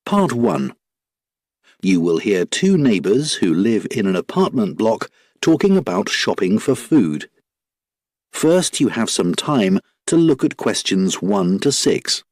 Part 1. You will hear two neighbours who live in an apartment block talking about shopping for food. First, you have some time to look at questions 1 to 6.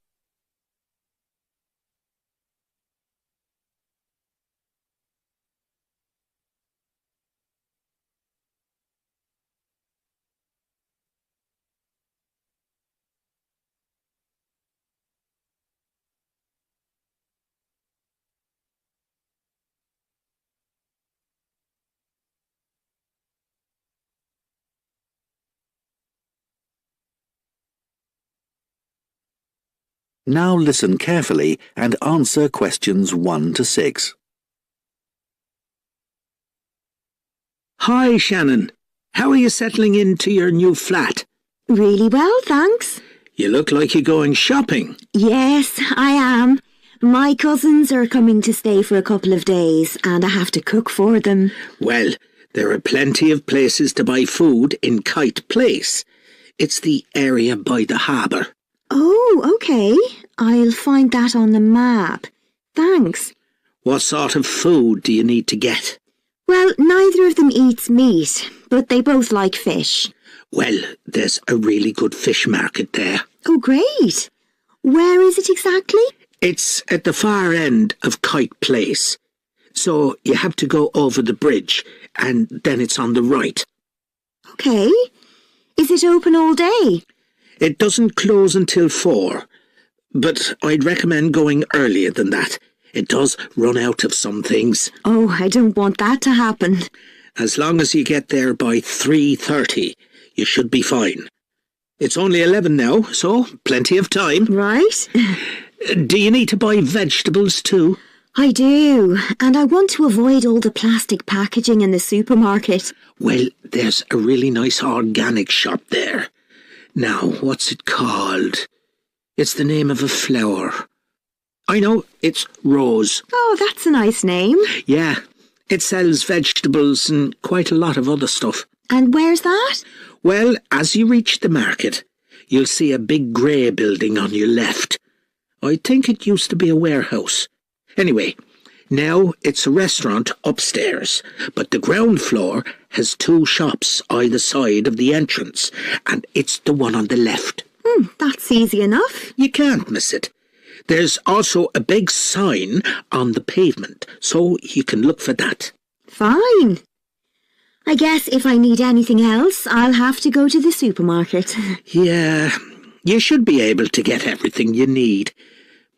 Now listen carefully and answer questions 1 to 6. Hi, Shannon. How are you settling into your new flat? Really well, thanks. You look like you're going shopping. Yes, I am. My cousins are coming to stay for a couple of days and I have to cook for them. Well, there are plenty of places to buy food in Kite Place. It's the area by the harbour. Oh, okay. I'll find that on the map. Thanks. What sort of food do you need to get? Well, neither of them eats meat, but they both like fish. Well, there's a really good fish market there. Oh, great. Where is it exactly? It's at the far end of Kite Place. So you have to go over the bridge, and then it's on the right. Okay. Is it open all day? It doesn't close until 4, but I'd recommend going earlier than that. It does run out of some things. Oh, I don't want that to happen. As long as you get there by 3:30, you should be fine. It's only 11 now, so plenty of time. Right. Do you need to buy vegetables too? I do, and I want to avoid all the plastic packaging in the supermarket. Well, there's a really nice organic shop there. Now, what's it called? It's the name of a flower. I know, it's Rose. Oh, that's a nice name. Yeah, it sells vegetables and quite a lot of other stuff. And where's that? Well, as you reach the market, you'll see a big grey building on your left. I think it used to be a warehouse. Anyway, now it's a restaurant upstairs, but the ground floor has 2 shops either side of the entrance, and it's the one on the left. That's easy enough. You can't miss it. There's also a big sign on the pavement, so you can look for that. Fine. I guess if I need anything else, I'll have to go to the supermarket. Yeah, you should be able to get everything you need.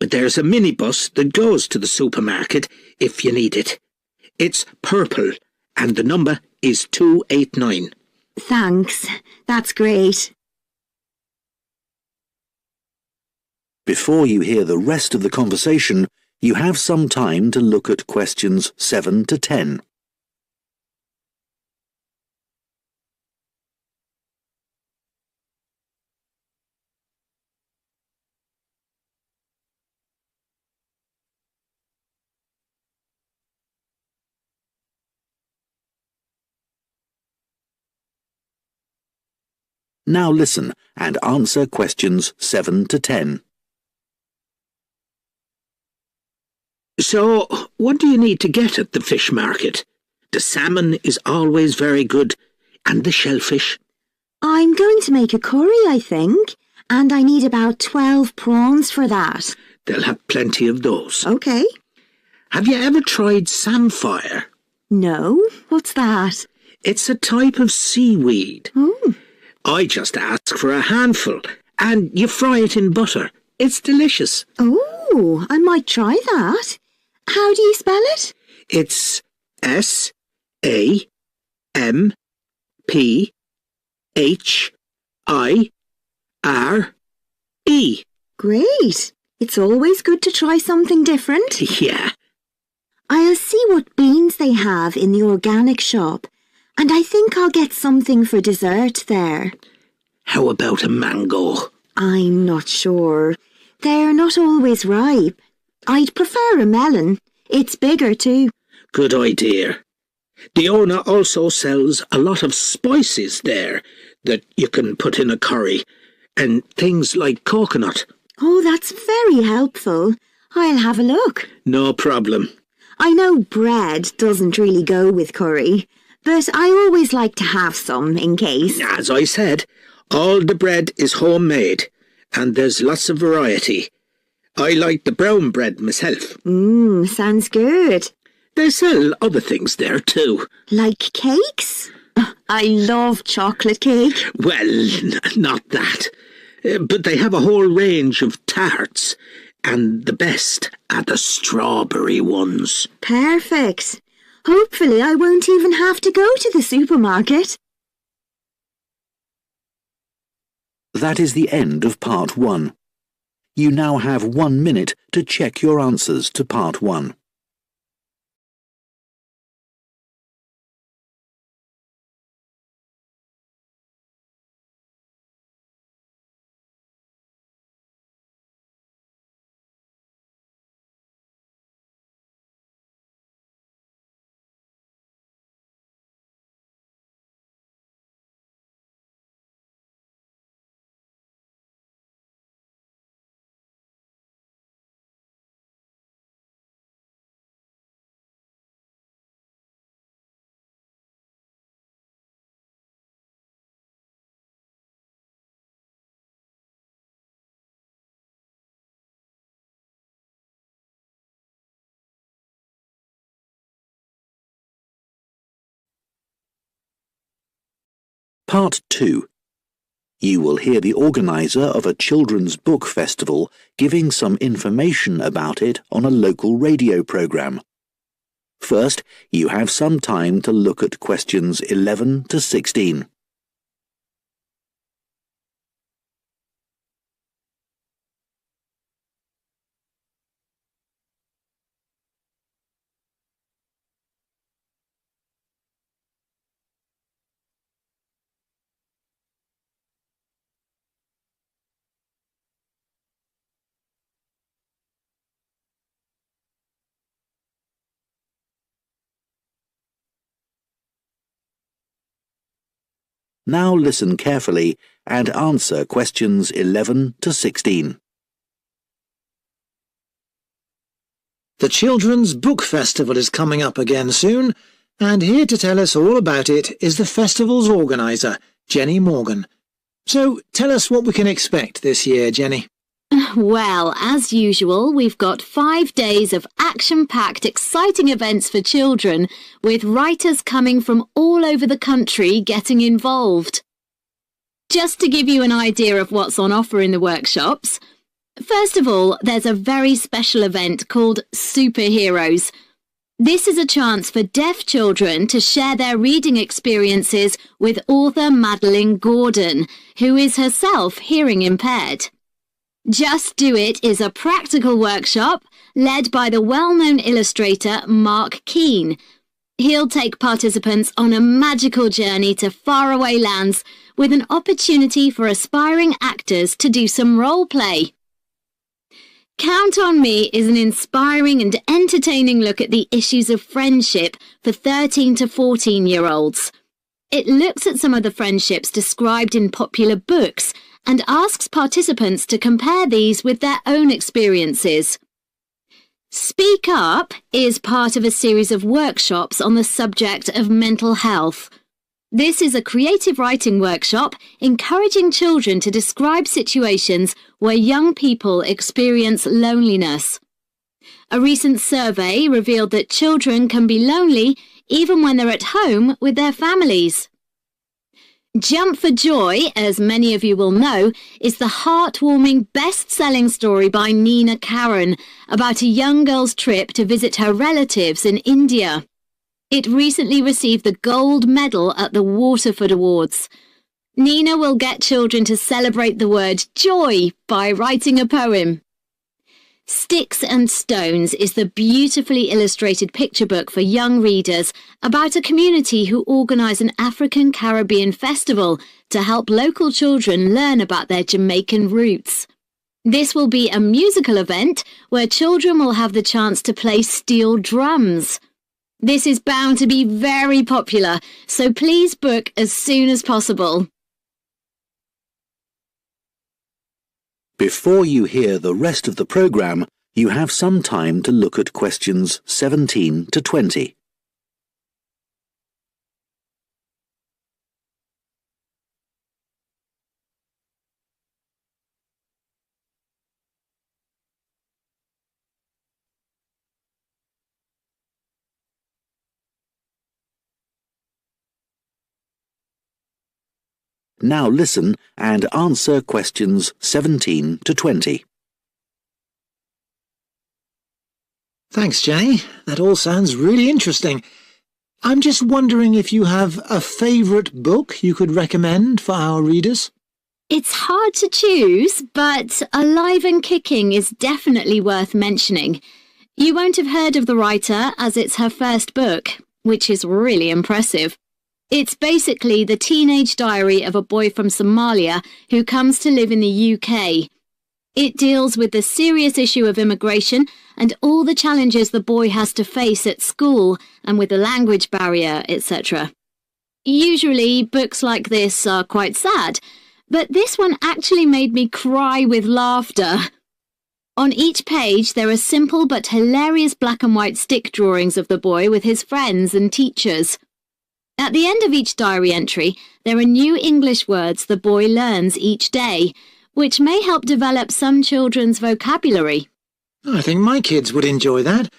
But there's a minibus that goes to the supermarket if you need it. It's purple, and the number is 289. Thanks. That's great. Before you hear the rest of the conversation, you have some time to look at questions 7 to 10. Now listen and answer questions 7 to 10. So, what do you need to get at the fish market? The salmon is always very good, and the shellfish. I'm going to make a curry, I think, and I need about 12 prawns for that. They'll have plenty of those. Okay. Have you ever tried samphire? No, what's that? It's a type of seaweed. Oh. I just ask for a handful, and you fry it in butter. It's delicious. Oh, I might try that. How do you spell it? It's SAMPHIRE. Great. It's always good to try something different. Yeah. I'll see what beans they have in the organic shop, and I think I'll get something for dessert there. How about a mango? I'm not sure. They're not always ripe. I'd prefer a melon. It's bigger too. Good idea. The owner also sells a lot of spices there that you can put in a curry, and things like coconut. Oh, that's very helpful. I'll have a look. No problem. I know bread doesn't really go with curry, but I always like to have some in case. As I said, all the bread is homemade, and there's lots of variety. I like the brown bread myself. Sounds good. They sell other things there too. Like cakes? I love chocolate cake. Well, not that. But they have a whole range of tarts, and the best are the strawberry ones. Perfect. Hopefully I won't even have to go to the supermarket. That is the end of part 1. You now have 1 minute to check your answers to part 1. Part 2. You will hear the organiser of a children's book festival giving some information about it on a local radio programme. First, you have some time to look at questions 11 to 16. Now listen carefully and answer questions 11 to 16. The Children's Book Festival is coming up again soon, and here to tell us all about it is the festival's organiser, Jenny Morgan. So tell us what we can expect this year, Jenny. Well, as usual, we've got 5 days of action-packed, exciting events for children, with writers coming from all over the country getting involved. Just to give you an idea of what's on offer in the workshops, first of all, there's a very special event called Superheroes. This is a chance for deaf children to share their reading experiences with author Madeline Gordon, who is herself hearing impaired. Just Do It is a practical workshop led by the well-known illustrator Mark Keane. He'll take participants on a magical journey to faraway lands with an opportunity for aspiring actors to do some role play. Count on Me is an inspiring and entertaining look at the issues of friendship for 13 to 14-year-olds. It looks at some of the friendships described in popular books and asks participants to compare these with their own experiences. Speak Up is part of a series of workshops on the subject of mental health. This is a creative writing workshop encouraging children to describe situations where young people experience loneliness. A recent survey revealed that children can be lonely even when they're at home with their families. Jump for Joy, as many of you will know, is the heartwarming best-selling story by Nina Karen about a young girl's trip to visit her relatives in India. It recently received the gold medal at the Waterford Awards. Nina will get children to celebrate the word joy by writing a poem. Sticks and Stones is the beautifully illustrated picture book for young readers about a community who organise an African Caribbean festival to help local children learn about their Jamaican roots. This will be a musical event where children will have the chance to play steel drums. This is bound to be very popular, so please book as soon as possible. Before you hear the rest of the programme, You have some time to look at questions 17 to 20. Now listen and answer questions 17 to 20. Thanks, Jenny. That all sounds really interesting. I'm just wondering if you have a favourite book you could recommend for our readers? It's hard to choose, but Alive and Kicking is definitely worth mentioning. You won't have heard of the writer as it's her first book, which is really impressive. It's basically the teenage diary of a boy from Somalia who comes to live in the UK. It deals with the serious issue of immigration and all the challenges the boy has to face at school and with the language barrier, etc. Usually, books like this are quite sad, but this one actually made me cry with laughter. On each page, there are simple but hilarious black and white stick drawings of the boy with his friends and teachers. At the end of each diary entry, there are new English words the boy learns each day, which may help develop some children's vocabulary. I think my kids would enjoy that.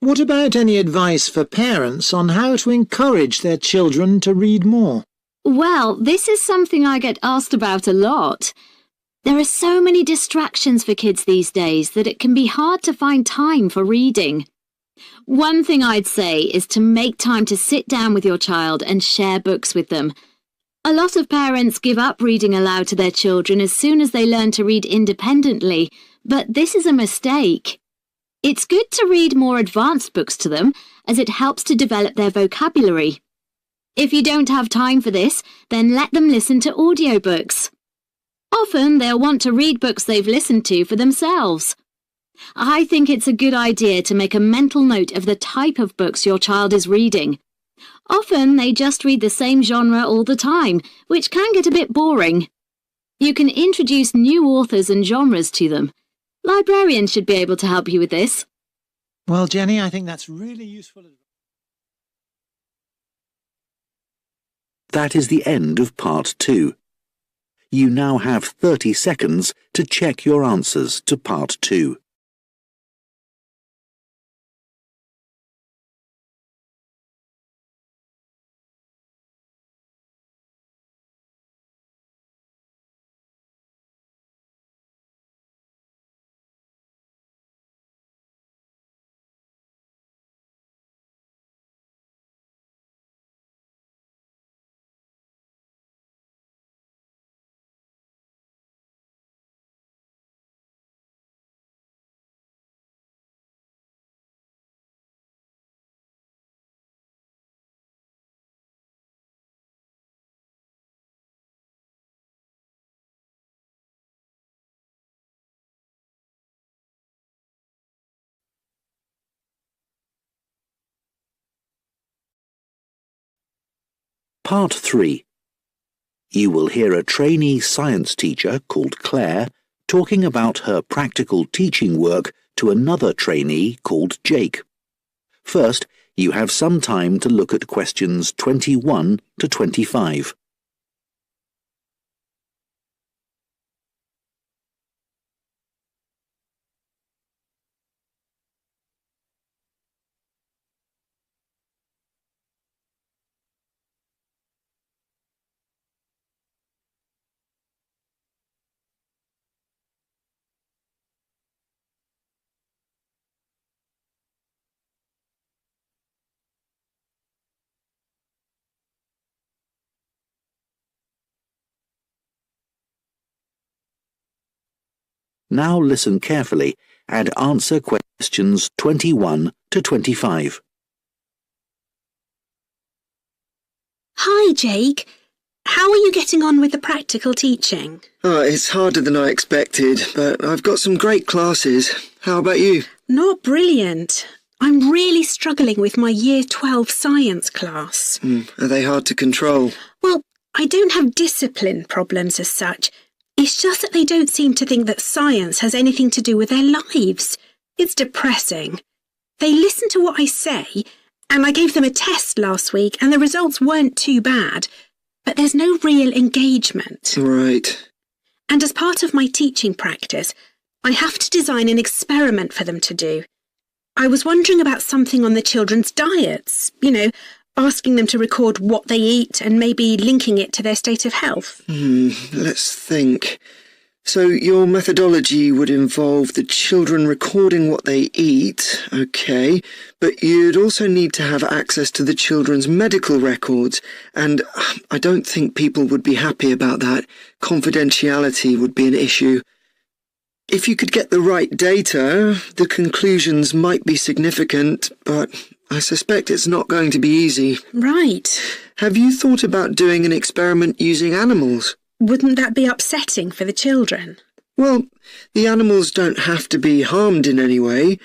What about any advice for parents on how to encourage their children to read more? Well, this is something I get asked about a lot. There are so many distractions for kids these days that it can be hard to find time for reading. One thing I'd say is to make time to sit down with your child and share books with them. A lot of parents give up reading aloud to their children as soon as they learn to read independently, but this is a mistake. It's good to read more advanced books to them, as it helps to develop their vocabulary. If you don't have time for this, then let them listen to audiobooks. Often they'll want to read books they've listened to for themselves. I think it's a good idea to make a mental note of the type of books your child is reading. Often they just read the same genre all the time, which can get a bit boring. You can introduce new authors and genres to them. Librarians should be able to help you with this. Well, Jenny, I think that's really useful advice. That is the end of part 2. You now have 30 seconds to check your answers to part 2. Part 3. You will hear a trainee science teacher called Claire talking about her practical teaching work to another trainee called Jake. First, you have some time to look at questions 21 to 25. Now listen carefully and answer questions 21 to 25. Hi, Jake. How are you getting on with the practical teaching? Oh, it's harder than I expected, but I've got some great classes. How about you? Not brilliant. I'm really struggling with my Year 12 science class. Are they hard to control? Well, I don't have discipline problems as such. It's just that they don't seem to think that science has anything to do with their lives. It's depressing. They listen to what I say, and I gave them a test last week, and the results weren't too bad, but there's no real engagement. Right. And as part of my teaching practice, I have to design an experiment for them to do. I was wondering about something on the children's diets, asking them to record what they eat and maybe linking it to their state of health. Let's think. So your methodology would involve the children recording what they eat, okay, but you'd also need to have access to the children's medical records, and I don't think people would be happy about that. Confidentiality would be an issue. If you could get the right data, the conclusions might be significant, but I suspect it's not going to be easy. Right. Have you thought about doing an experiment using animals? Wouldn't that be upsetting for the children? Well, the animals don't have to be harmed in any way.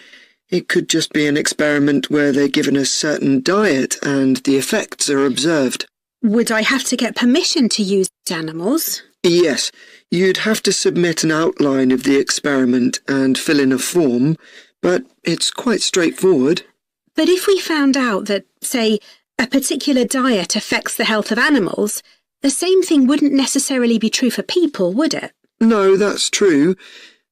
It could just be an experiment where they're given a certain diet and the effects are observed. Would I have to get permission to use animals? Yes, you'd have to submit an outline of the experiment and fill in a form, but it's quite straightforward. But if we found out that, say, a particular diet affects the health of animals, the same thing wouldn't necessarily be true for people, would it? No, that's true.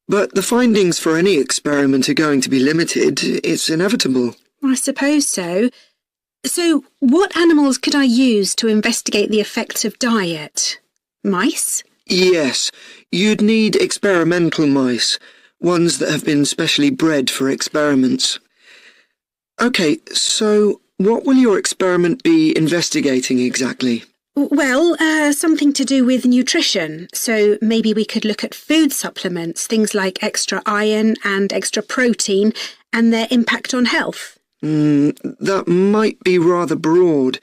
But the findings for any experiment are going to be limited. It's inevitable. I suppose so. So, what animals could I use to investigate the effects of diet? Mice? Yes, you'd need experimental mice, ones that have been specially bred for experiments. OK, so what will your experiment be investigating exactly? Well, something to do with nutrition. So maybe we could look at food supplements, things like extra iron and extra protein, and their impact on health. That might be rather broad.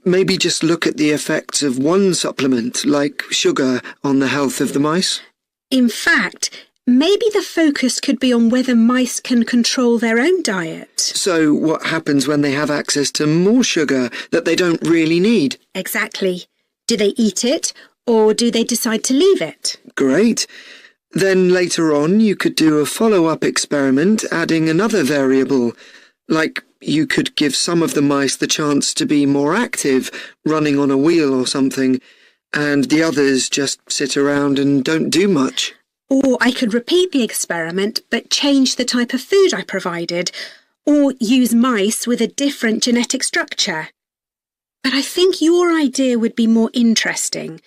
Maybe just look at the effects of one supplement, like sugar, on the health of the mice. In fact, maybe the focus could be on whether mice can control their own diet. So what happens when they have access to more sugar that they don't really need? Exactly. Do they eat it, or do they decide to leave it? Great. Then later on you could do a follow-up experiment adding another variable, like you could give some of the mice the chance to be more active, running on a wheel or something, and the others just sit around and don't do much. Or I could repeat the experiment but change the type of food I provided, or use mice with a different genetic structure. But I think your idea would be more interesting.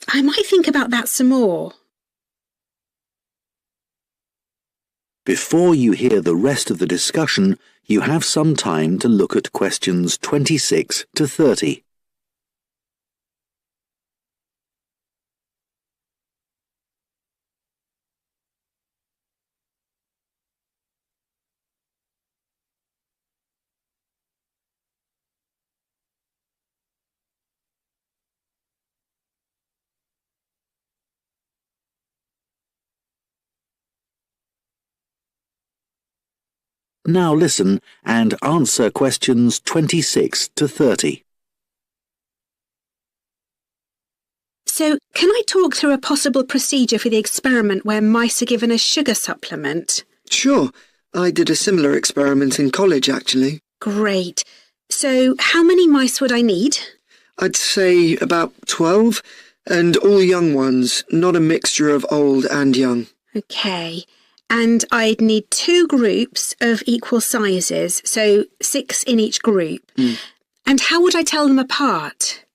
I might think about that some more. Before you hear the rest of the discussion, you have some time to look at questions 26 to 30. Now listen and answer questions 26 to 30. So, can I talk through a possible procedure for the experiment where mice are given a sugar supplement? Sure. I did a similar experiment in college, actually. Great. So, how many mice would I need? I'd say about 12, and all young ones, not a mixture of old and young. OK. And I'd need 2 groups of equal sizes, so 6 in each group. And how would I tell them apart?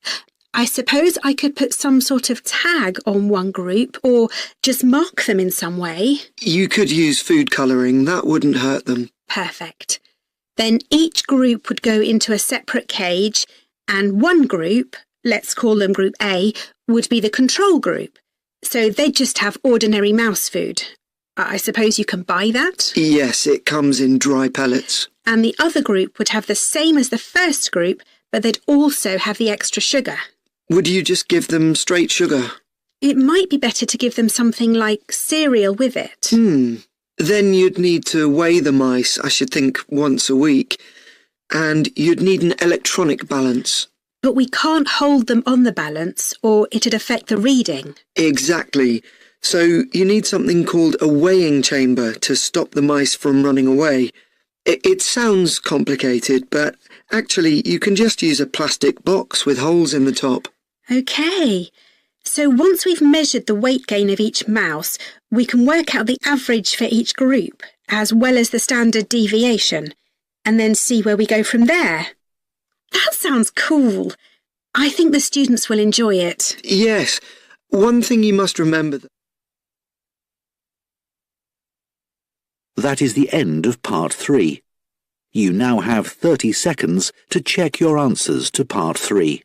I suppose I could put some sort of tag on one group, or just mark them in some way. You could use food colouring, that wouldn't hurt them. Perfect. Then each group would go into a separate cage, and one group, let's call them Group A, would be the control group. So they'd just have ordinary mouse food. I suppose you can buy that? Yes, it comes in dry pellets. And the other group would have the same as the first group, but they'd also have the extra sugar. Would you just give them straight sugar? It might be better to give them something like cereal with it. Then you'd need to weigh the mice, I should think, once a week. And you'd need an electronic balance. But we can't hold them on the balance, or it'd affect the reading. Exactly. So you need something called a weighing chamber to stop the mice from running away. It sounds complicated, but actually you can just use a plastic box with holes in the top. OK. So once we've measured the weight gain of each mouse, we can work out the average for each group, as well as the standard deviation, and then see where we go from there. That sounds cool. I think the students will enjoy it. Yes. One thing you must remember... That is the end of part 3. You now have 30 seconds to check your answers to part 3.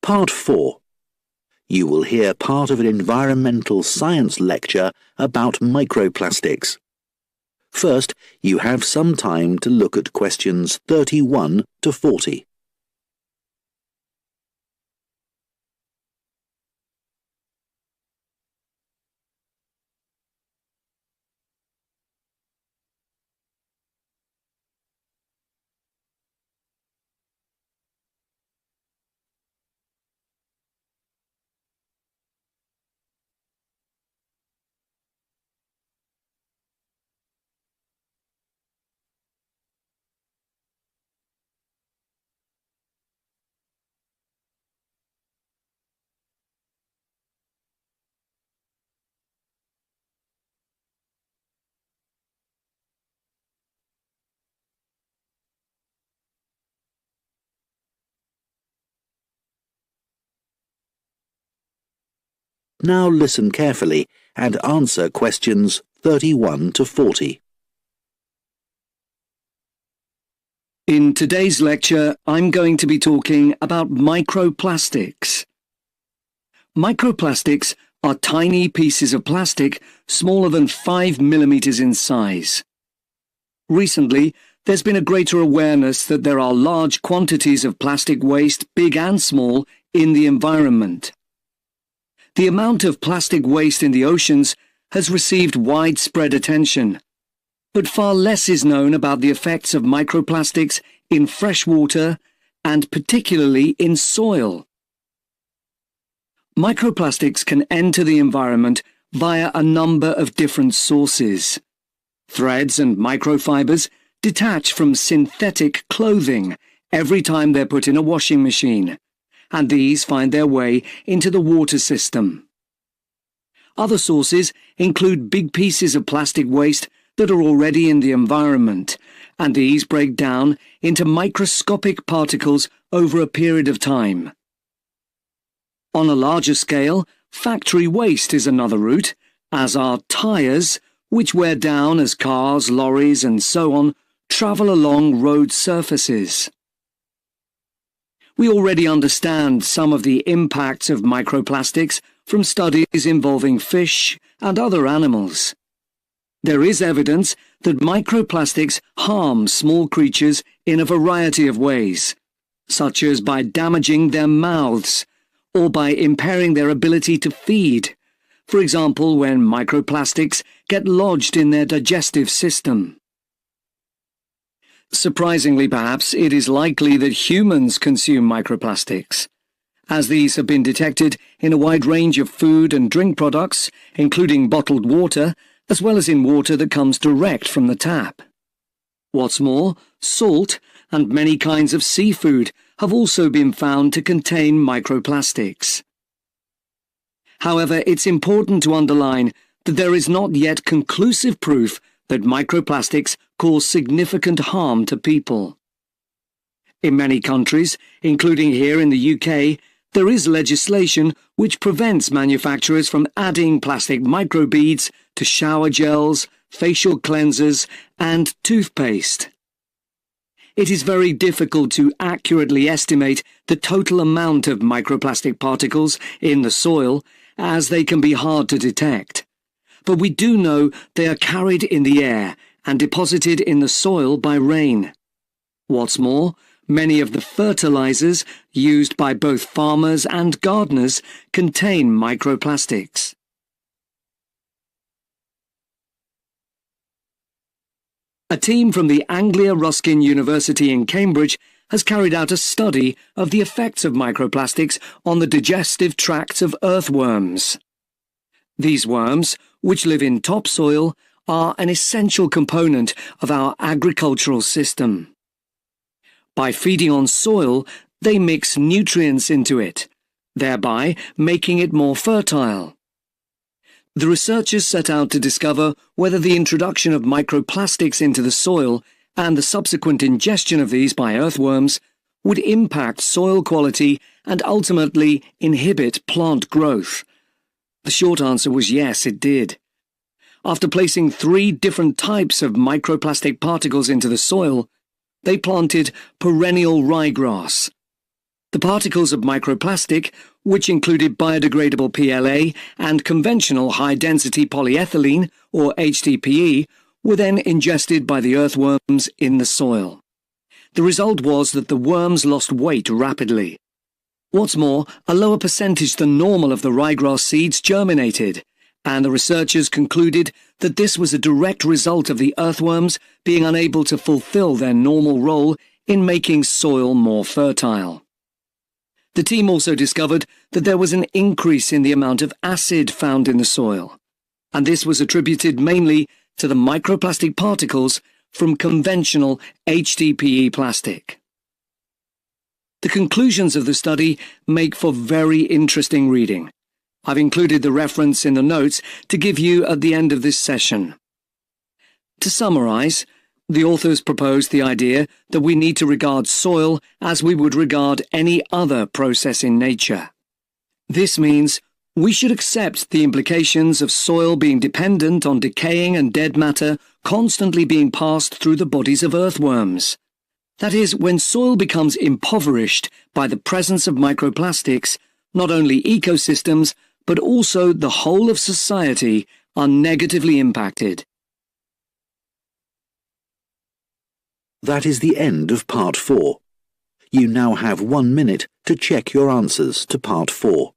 Part 4. You will hear part of an environmental science lecture about microplastics. First, you have some time to look at questions 31 to 40. Now listen carefully and answer questions 31 to 40. In today's lecture, I'm going to be talking about microplastics. Microplastics are tiny pieces of plastic smaller than 5 millimeters in size. Recently, there's been a greater awareness that there are large quantities of plastic waste, big and small, in the environment. The amount of plastic waste in the oceans has received widespread attention, but far less is known about the effects of microplastics in fresh water and particularly in soil. Microplastics can enter the environment via a number of different sources. Threads and microfibers detach from synthetic clothing every time they're put in a washing machine, and these find their way into the water system. Other sources include big pieces of plastic waste that are already in the environment, and these break down into microscopic particles over a period of time. On a larger scale, factory waste is another route, as are tyres, which wear down as cars, lorries, and so on travel along road surfaces. We already understand some of the impacts of microplastics from studies involving fish and other animals. There is evidence that microplastics harm small creatures in a variety of ways, such as by damaging their mouths or by impairing their ability to feed, for example when microplastics get lodged in their digestive system. Surprisingly, perhaps, it is likely that humans consume microplastics, as these have been detected in a wide range of food and drink products, including bottled water, as well as in water that comes direct from the tap. What's more, salt and many kinds of seafood have also been found to contain microplastics. However, it's important to underline that there is not yet conclusive proof that microplastics cause significant harm to people. In many countries, including here in the UK, there is legislation which prevents manufacturers from adding plastic microbeads to shower gels, facial cleansers, and toothpaste. It is very difficult to accurately estimate the total amount of microplastic particles in the soil, as they can be hard to detect. But we do know they are carried in the air and deposited in the soil by rain. What's more, many of the fertilizers used by both farmers and gardeners contain microplastics. A team from the Anglia Ruskin University in Cambridge has carried out a study of the effects of microplastics on the digestive tracts of earthworms. These worms, which live in topsoil, are an essential component of our agricultural system. By feeding on soil, they mix nutrients into it, thereby making it more fertile. The researchers set out to discover whether the introduction of microplastics into the soil and the subsequent ingestion of these by earthworms would impact soil quality and ultimately inhibit plant growth. The short answer was yes, it did. After placing 3 different types of microplastic particles into the soil, they planted perennial ryegrass. The particles of microplastic, which included biodegradable PLA and conventional high-density polyethylene, or HDPE, were then ingested by the earthworms in the soil. The result was that the worms lost weight rapidly. What's more, a lower percentage than normal of the ryegrass seeds germinated, and the researchers concluded that this was a direct result of the earthworms being unable to fulfill their normal role in making soil more fertile. The team also discovered that there was an increase in the amount of acid found in the soil, and this was attributed mainly to the microplastic particles from conventional HDPE plastic. The conclusions of the study make for very interesting reading. I've included the reference in the notes to give you at the end of this session. To summarize, the authors proposed the idea that we need to regard soil as we would regard any other process in nature. This means we should accept the implications of soil being dependent on decaying and dead matter constantly being passed through the bodies of earthworms. That is, when soil becomes impoverished by the presence of microplastics, not only ecosystems, but also the whole of society are negatively impacted. That is the end of Part 4. You now have 1 minute to check your answers to Part 4.